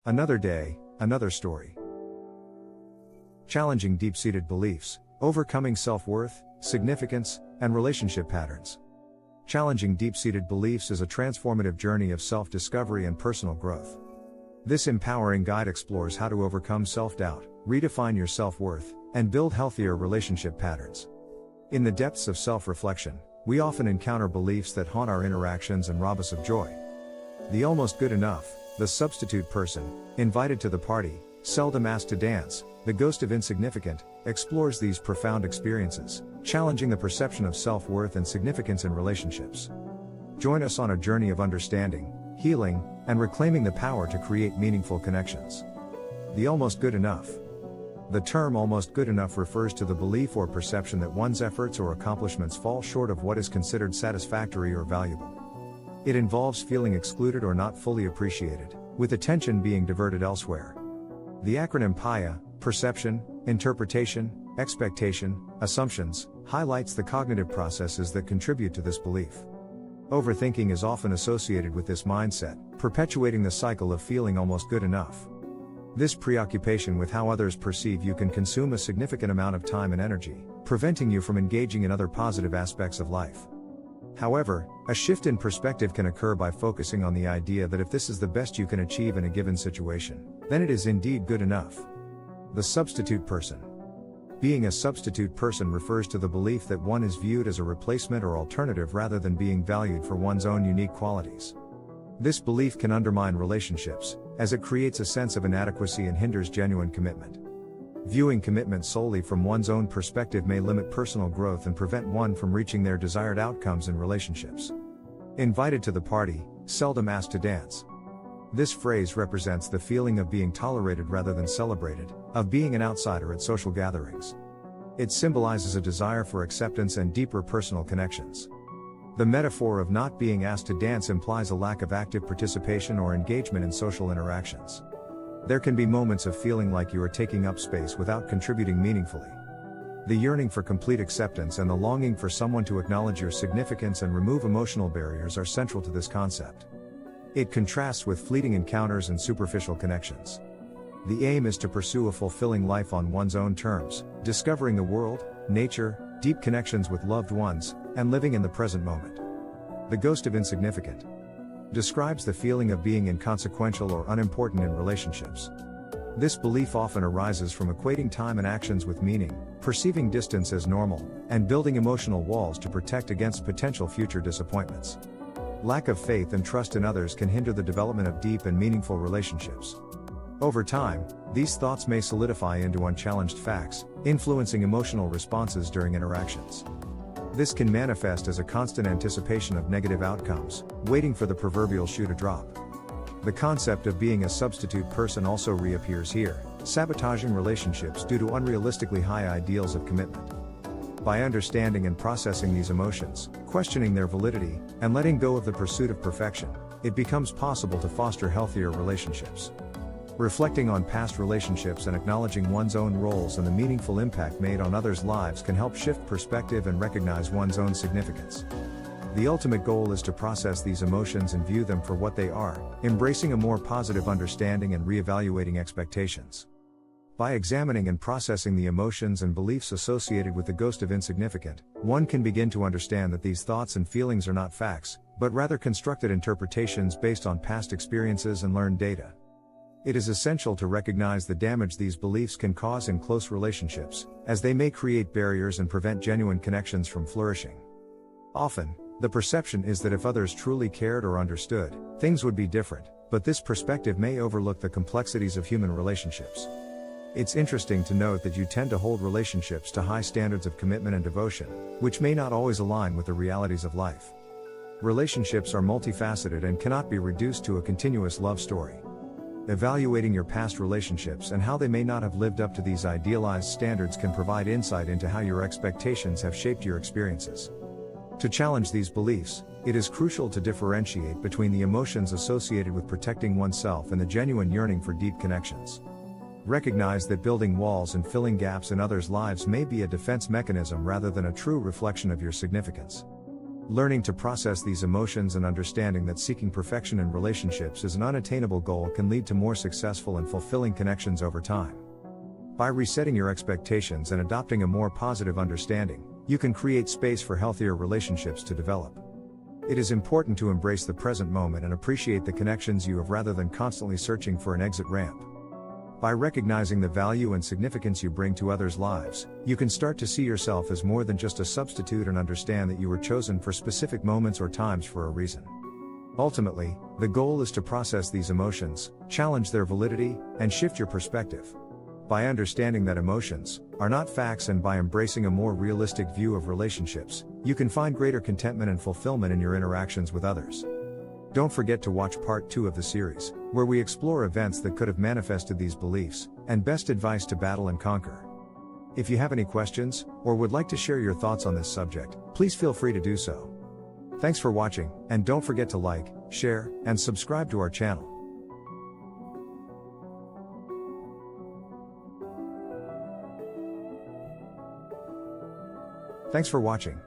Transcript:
Another day, another story. Challenging deep-seated beliefs, overcoming self-worth, significance, and relationship patterns. Challenging deep-seated beliefs is a transformative journey of self-discovery and personal growth. This empowering guide explores how to overcome self-doubt, redefine your self-worth, and build healthier relationship patterns. In the depths of self-reflection, we often encounter beliefs that haunt our interactions and rob us of joy. The almost good enough, the substitute person, invited to the party, seldom asked to dance, the Ghost of Insignificant, explores these profound experiences, challenging the perception of self-worth and significance in relationships. Join us on a journey of understanding, healing, and reclaiming the power to create meaningful connections. The almost good enough. The term almost good enough refers to the belief or perception that one's efforts or accomplishments fall short of what is considered satisfactory or valuable. It involves feeling excluded or not fully appreciated, with attention being diverted elsewhere. The acronym PIA, perception, interpretation, expectation, assumptions, highlights the cognitive processes that contribute to this belief. Overthinking is often associated with this mindset, perpetuating the cycle of feeling almost good enough. This preoccupation with how others perceive you can consume a significant amount of time and energy, preventing you from engaging in other positive aspects of life. However, a shift in perspective can occur by focusing on the idea that if this is the best you can achieve in a given situation, then it is indeed good enough. The substitute person. Being a substitute person refers to the belief that one is viewed as a replacement or alternative rather than being valued for one's own unique qualities. This belief can undermine relationships, as it creates a sense of inadequacy and hinders genuine commitment. Viewing commitment solely from one's own perspective may limit personal growth and prevent one from reaching their desired outcomes in relationships. Invited to the party, seldom asked to dance. This phrase represents the feeling of being tolerated rather than celebrated, of being an outsider at social gatherings. It symbolizes a desire for acceptance and deeper personal connections. The metaphor of not being asked to dance implies a lack of active participation or engagement in social interactions. There can be moments of feeling like you are taking up space without contributing meaningfully. The yearning for complete acceptance and the longing for someone to acknowledge your significance and remove emotional barriers are central to this concept. It contrasts with fleeting encounters and superficial connections. The aim is to pursue a fulfilling life on one's own terms, discovering the world, nature, deep connections with loved ones, and living in the present moment. The Ghost of Insignificant describes the feeling of being inconsequential or unimportant in relationships. This belief often arises from equating time and actions with meaning, perceiving distance as normal, and building emotional walls to protect against potential future disappointments. Lack of faith and trust in others can hinder the development of deep and meaningful relationships. Over time, these thoughts may solidify into unchallenged facts, influencing emotional responses during interactions. This can manifest as a constant anticipation of negative outcomes, waiting for the proverbial shoe to drop. The concept of being a substitute person also reappears here, sabotaging relationships due to unrealistically high ideals of commitment. By understanding and processing these emotions, questioning their validity, and letting go of the pursuit of perfection, it becomes possible to foster healthier relationships. Reflecting on past relationships and acknowledging one's own roles and the meaningful impact made on others' lives can help shift perspective and recognize one's own significance. The ultimate goal is to process these emotions and view them for what they are, embracing a more positive understanding and reevaluating expectations. By examining and processing the emotions and beliefs associated with the Ghost of Insignificant, one can begin to understand that these thoughts and feelings are not facts, but rather constructed interpretations based on past experiences and learned data. It is essential to recognize the damage these beliefs can cause in close relationships, as they may create barriers and prevent genuine connections from flourishing. Often, the perception is that if others truly cared or understood, things would be different, but this perspective may overlook the complexities of human relationships. It's interesting to note that you tend to hold relationships to high standards of commitment and devotion, which may not always align with the realities of life. Relationships are multifaceted and cannot be reduced to a continuous love story. Evaluating your past relationships and how they may not have lived up to these idealized standards can provide insight into how your expectations have shaped your experiences. To challenge these beliefs, it is crucial to differentiate between the emotions associated with protecting oneself and the genuine yearning for deep connections. Recognize that building walls and filling gaps in others' lives may be a defense mechanism rather than a true reflection of your significance. Learning to process these emotions and understanding that seeking perfection in relationships is an unattainable goal can lead to more successful and fulfilling connections over time. By resetting your expectations and adopting a more positive understanding, you can create space for healthier relationships to develop. It is important to embrace the present moment and appreciate the connections you have rather than constantly searching for an exit ramp. By recognizing the value and significance you bring to others' lives, you can start to see yourself as more than just a substitute and understand that you were chosen for specific moments or times for a reason. Ultimately, the goal is to process these emotions, challenge their validity, and shift your perspective. By understanding that emotions are not facts and by embracing a more realistic view of relationships, you can find greater contentment and fulfillment in your interactions with others. Don't forget to watch Part 2 of the series, where we explore events that could have manifested these beliefs, and best advice to battle and conquer. If you have any questions, or would like to share your thoughts on this subject, please feel free to do so. Thanks for watching, and don't forget to like, share, and subscribe to our channel. Thanks for watching.